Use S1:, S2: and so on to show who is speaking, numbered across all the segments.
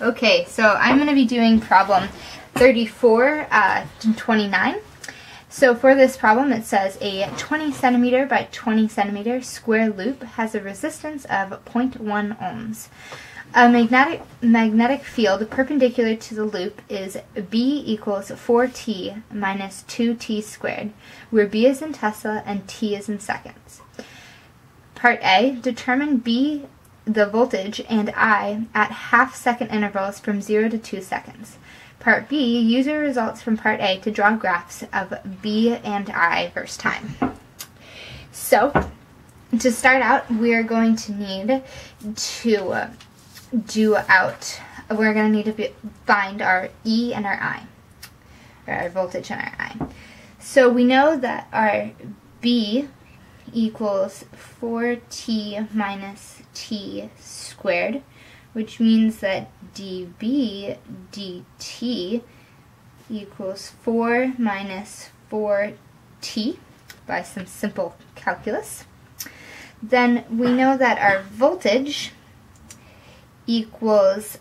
S1: Okay, so I'm going to be doing problem 34-29. So for this problem, it says a 20 centimeter by 20 centimeter square loop has a resistance of 0.1 ohms. A magnetic field perpendicular to the loop is B equals 4t minus 2t squared, where B is in Tesla and t is in seconds. Part A, determine B, the voltage, and I at half-second intervals from 0 to 2 seconds. Part B, use your results from Part A to draw graphs of B and I versus time. So, to start out, we're going to need to find our E and our I, or our voltage and our I. So we know that our B equals 4t minus t squared, which means that dB dt equals 4 minus 4t by some simple calculus. Then we know that our voltage equals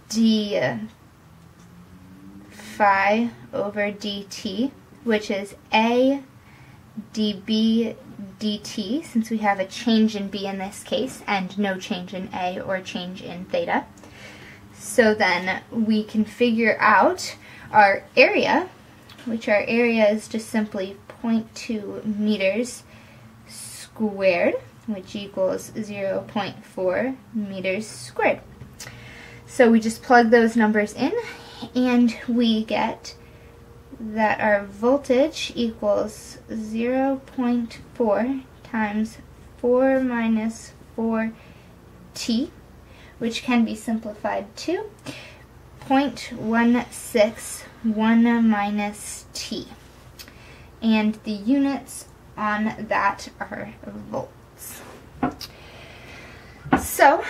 S1: d phi over dt, which is a dB dt, since we have a change in B in this case and no change in A or change in theta. So then we can figure out our area, which our area is just simply 0.2 meters squared, which equals 0.4 meters squared. So we just plug those numbers in and we get that our voltage equals 0.4 times 4 minus 4t, which can be simplified to 0.161 minus t. And the units on that are volts. So,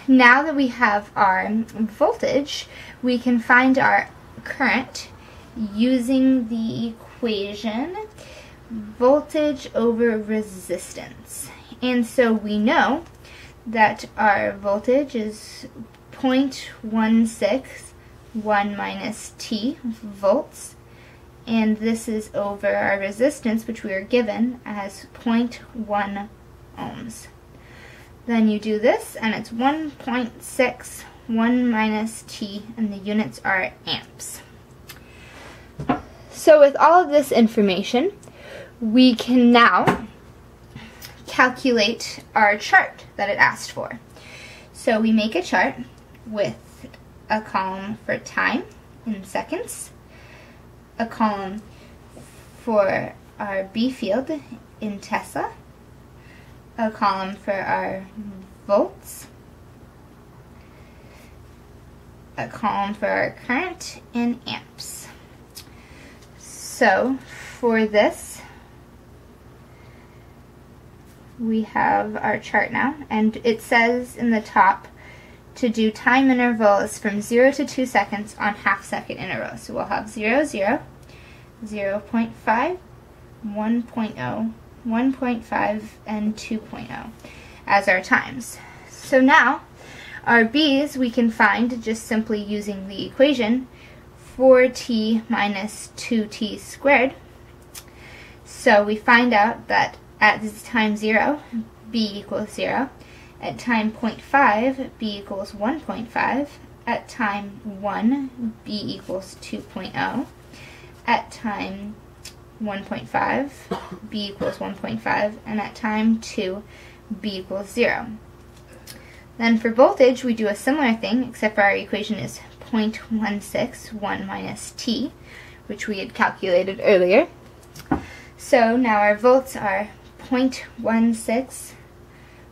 S1: now that we have our voltage, we can find our current using the equation voltage over resistance. And so we know that our voltage is 0.161 minus t volts, and this is over our resistance, which we are given as 0.1 ohms. Then you do this, and it's 1.61 minus t, and the units are amps. So with all of this information, we can now calculate our chart that it asked for. So we make a chart with a column for time in seconds, a column for our B field in Tesla, a column for our volts, a column for our current in amps. So for this, we have our chart now, and it says in the top to do time intervals from 0 to 2 seconds on half-second intervals. So we'll have 0, 0, 0.5, 1.0, 1.5, and 2.0 as our times. So now, our B's we can find just simply using the equation 4t minus 2t squared. So we find out that at this time 0, B equals 0. At time 0.5, B equals 1.5. At time 1, B equals 2.0. At time 1.5, B equals 1.5. And at time 2, B equals 0. Then for voltage, we do a similar thing, except for our equation is 0.161 minus t, which we had calculated earlier. So now our volts are 0.16,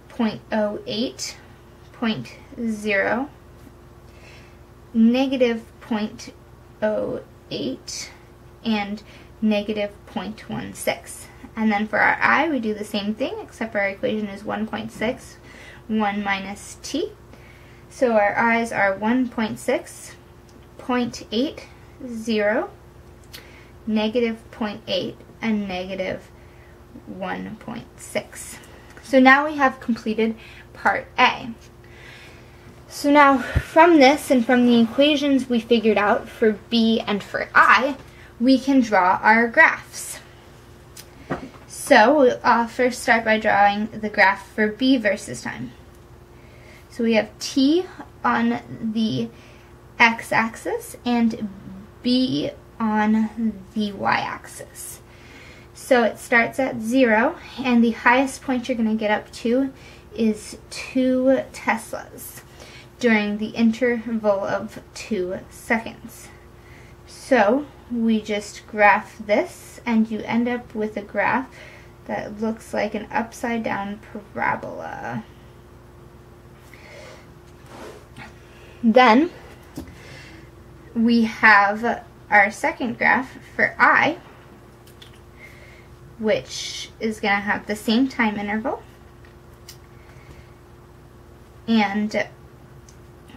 S1: 0.08, 0.0, negative 0.08, and negative 0.16. And then for our I, we do the same thing, except for our equation is 1.61 minus t. So our I's are 1.6, 0.8, 0, negative 0.8, and negative 1.6. So now we have completed part A. So now from this and from the equations we figured out for B and for I, we can draw our graphs. So I'll first start by drawing the graph for B versus time. So we have T on the x-axis and B on the y-axis. So it starts at 0, and the highest point you're going to get up to is 2 teslas during the interval of 2 seconds. So we just graph this, and you end up with a graph that looks like an upside down parabola. Then we have our second graph for I, which is going to have the same time interval, and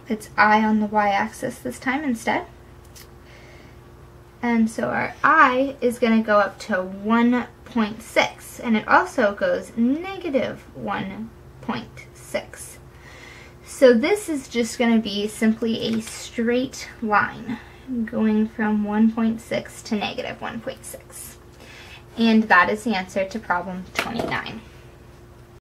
S1: it's I on the y-axis this time instead. And so our I is going to go up to 1.6, and it also goes negative 1.6. So this is just going to be simply a straight line going from 1.6 to negative 1.6. And that is the answer to problem 29.